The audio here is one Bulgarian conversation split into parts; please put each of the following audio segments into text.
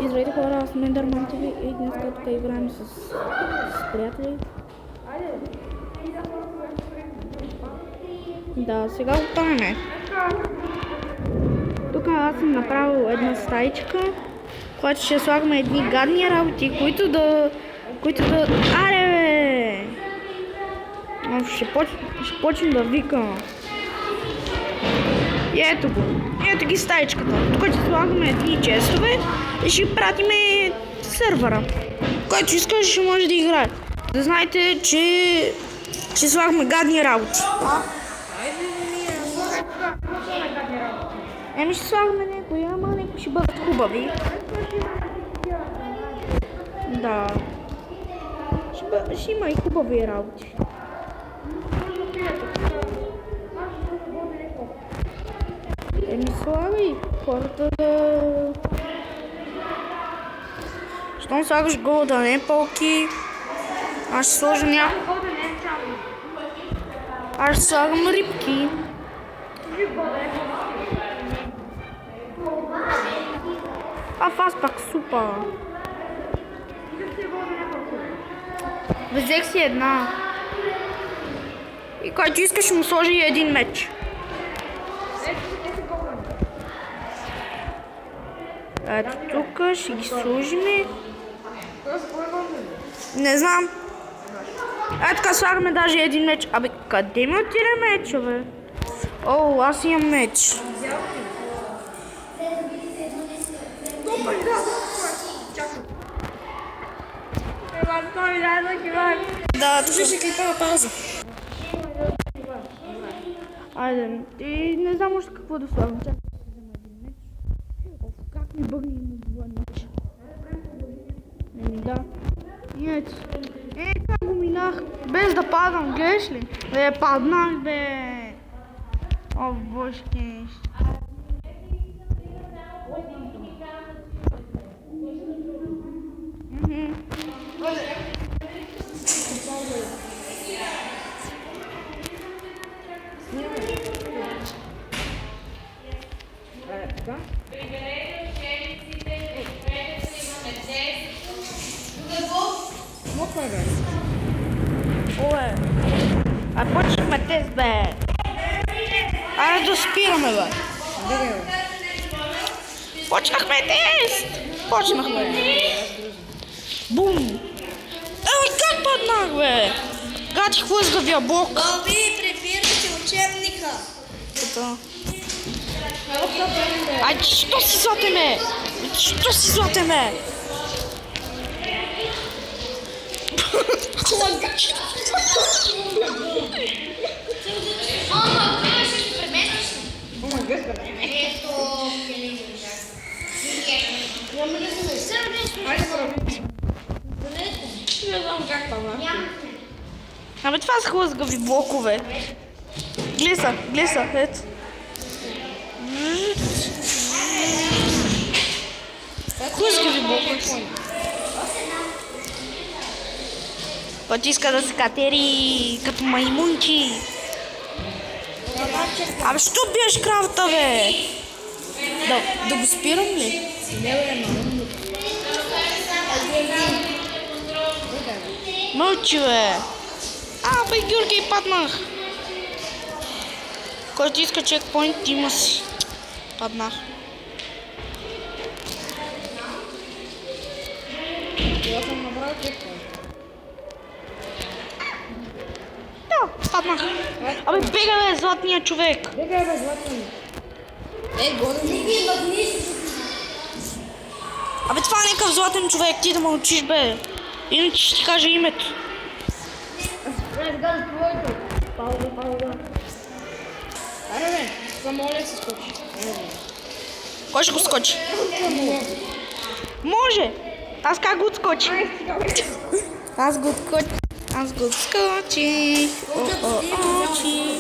Здравейте хора, аз съм Ендерман ТВ и днес тук играем с приятели. Да, сега останеме. Тук аз съм направил една стаичка, в която ще слагаме едни гадни работи, които да... Аре бе! Ще почнем да викам. И ето го. Ето ги стаичката. Тук ще слагаме едни честове и ще пратиме сървъра. Който иска, ще може да играе. Да знаете, че ще слагаме гадни работи. Еми ще слагаме някои, ама някои ще бъдат хубави. Да. Ще има и хубави работи. Еми слагай хората да... Щом слагаш голден епълки, аз ще сложа Аз ще слагам рибки. Аз пак супа. Взех си една. И който иска ще му сложи един меч. Ето тук ще ги сложим. Не знам. Ето така слагаме даже един меч. Абе, къде ми отиде меча, бе? О, аз имам меч. Да, тук ще клипа пауза. Айде, и не знам още какво да слагам. Как ми бъгни на това меч? Да. Ето. Как го минах, без да падам, гледаш ли? Бе, паднах, бе. О, божки. Оле, а почнахме тест, бе. Айде да спираме, бе. Почнахме тест. Бум. Ей, как паднах, бе? Гатих възгавия блок. Боби, прибирайте учебника. Айде, що си златеме? Ама, как ще се преместиш? Ето, няма да се меси. Айде първи. Не знам как това. Абе, това са хлъзгави блокове. Глеса, ето. Хлъзгави блокове. Който иска да се катери като маймунчи. Абе, що биеш кравата, бе? Да го спирам ли? Мълчи, бе. Бе, Георгий, паднах. Който иска чекпоинт, има си. Паднах. Я съм набрал чекпоинт. Да, паднах. Абе, бега, бе, златния човек. Бегай, бе, златния. Годен. Абе, това е някакъв златен човек, ти да мълчиш, бе. Иначе ще ти кажа името. Разгада твоето. Пауза. Аре, бе, само ли се скочи? Кой ще го скочи? Може. Аз как го отскочи? Аз го отскочих. Очи.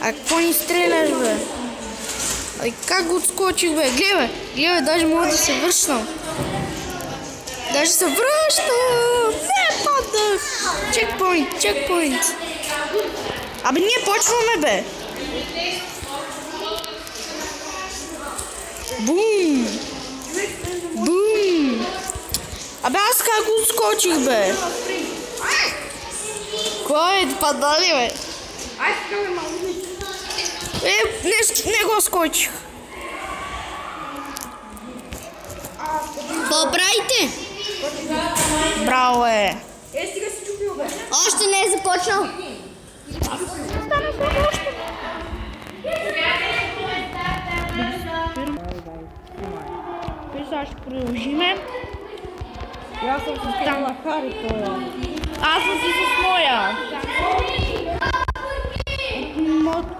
А какво ни стреляш, бе? Ай, как го отскочих, бе? Гледай, даже мога да се връщам. Не, падах. Чекпоинт. Абе, ние почваме, бе. Бум. Абе аз как го скочих, бе? Кой е падали, бе? Ай, така ме малко. Не го скочих. Добрайте! Браво, е. Стига си чупил, бе. Още не е започнал. Сега ще продължиме. Аз съм с Камала Хари, това. Аз съм си с моя.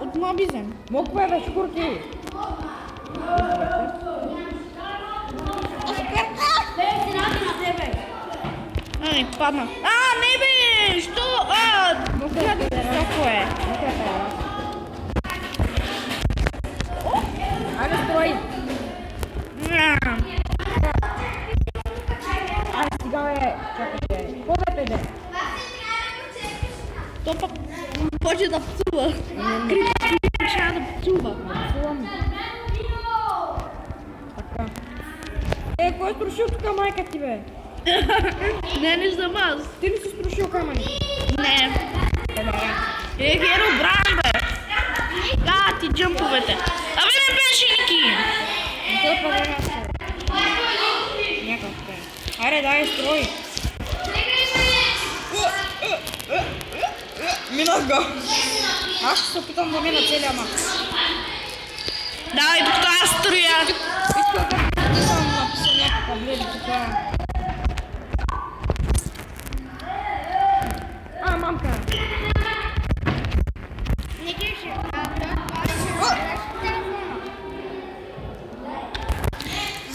От мобизъм. Моква е, бе, шкурки. Не, падна. Не бе! Що? Какво е? Айде, строй. Айде, стига, бе. Чакайте. Какво бе, бе? То пък почне да псува. Крипто почва да псува. Така. Кой е струшил тук майка ти, бе? Не съм аз. Ти ли си струшил камъни? Не. Херобран, бе. Ти джъмповете. Абе не беше Ники. Той е по-време. Някакъв те. Айде, дай, строй. Минах го. Аз ще се опитам да мина целия мак. Давай, докато аз строя. Искам да съм написал някаква бледи тук. Мамка.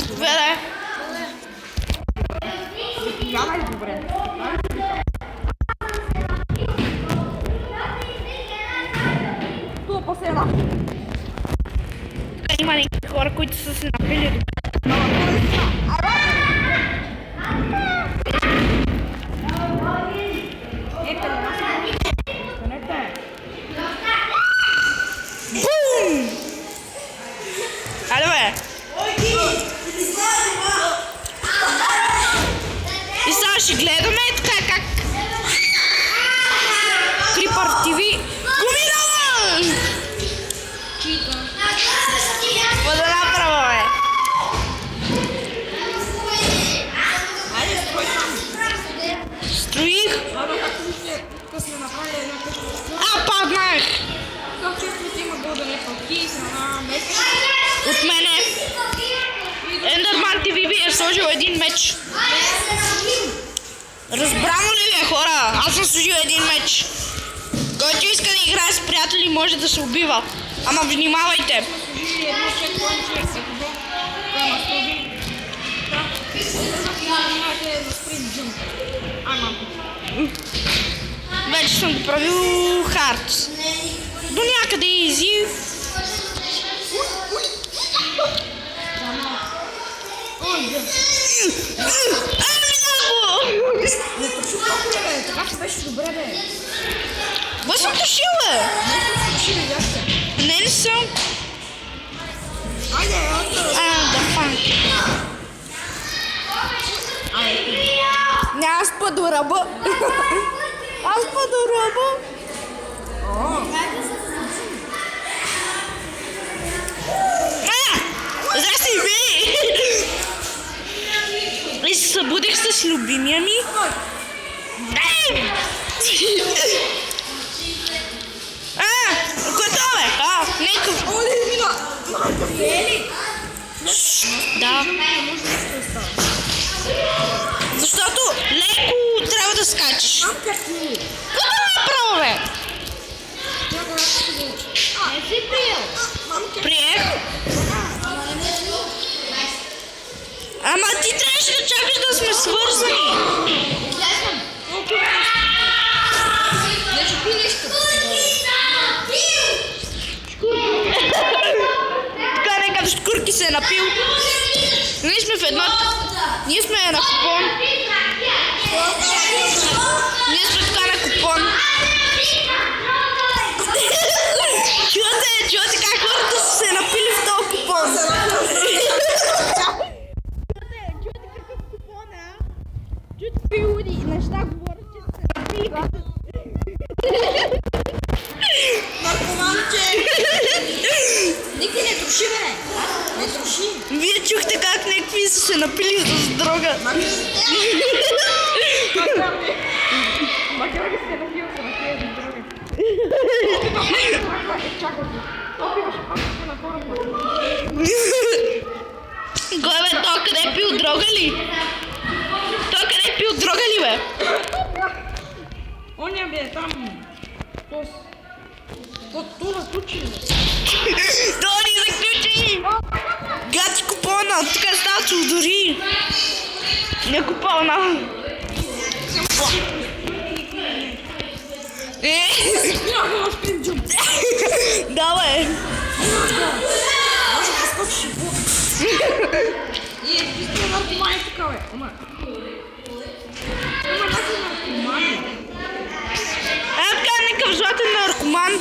Добре. Давай, добре. Това после една. Има някакви хора, които са се напили. Бум! Айде, бе. И сега ще гледаме така как Creeper TV го минава! Какво да направя, бе? Айде, строй там. Строих. Както вижте, тук сме направили една къща. Паднах! Тук често има бълдане палки, с една месец. От мене Ендерман TV би е сложил един меч. Разбрано ли ви, хора? Аз съм сложил един меч. Който иска да играе с приятели, може да се убива. Ама внимавайте. Служи едно чекпоинче, ето това ма служи. Знаете на спринт джумп. Мамка. Вече съм го правил хард. До някъде изи. Не туши толкова, бе. Така че беше добре, бе. Бе съм тушил, бе. Туши, видяхте. Не съм. Айде, Да фан. Не, аз па до ръба. Аз па до ръба. Здрасти, бе. И се събудих с любимия ми. Готов е. Нека. Да. Защото леко трябва да скачаш. Какво да направя, бе? Не си приел. Приех. Ама ти трябваше да чакаш да сме свързани. Не чупи нещо. Така нека шкурки се е напил. Ние сме в едната. Ние сме на купон. Ние сме така на купон. Чувате как хората са се напили в този купон. Чувате какъв купон е, а? Вие чухте как някакви са се напили с дрога. Макар да сте напил се на тези други. Чакай. Опиваш папите на хората. Кой бе, то къде е пил дрога ли? То къде е пил дрога ли бе? Оня бе, там. То на тучи. То ни заключи! Гати купона, тук става се удори. Не купона. Няма още един джумп. Да бе. Може да скочиш и бог. Истина наркомани тук, бе. Ама някакви наркомани. Така някакъв златен наркоман.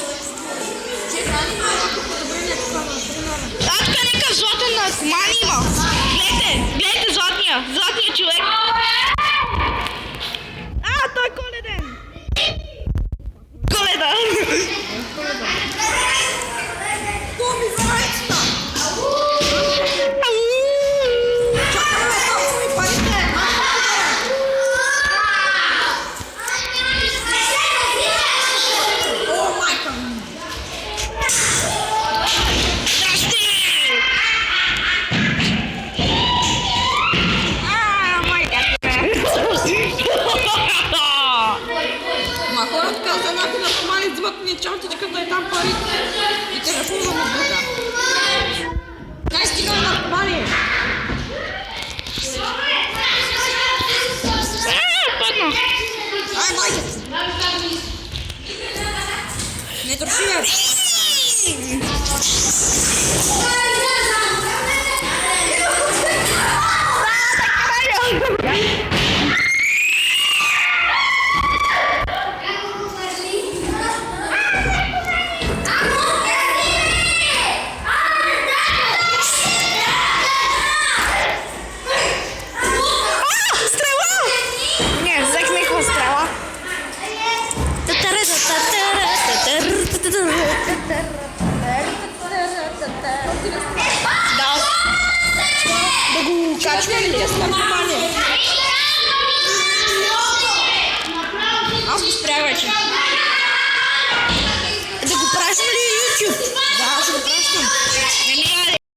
Така някакъв златен наркоман има. Гледайте златния човек. Той е Коледен. Коледа. То ми зайцата. Чакай, бе, там са ми парите. О, майка ми. Ма хората каза, някакви наркомани взимат ми чантичката и там пари. И телефона му бута. Дай стига наркомани! Падна. Ай, майка си! Не троши, бе! Не, взехме го стрела. Да. Да го качваме ли?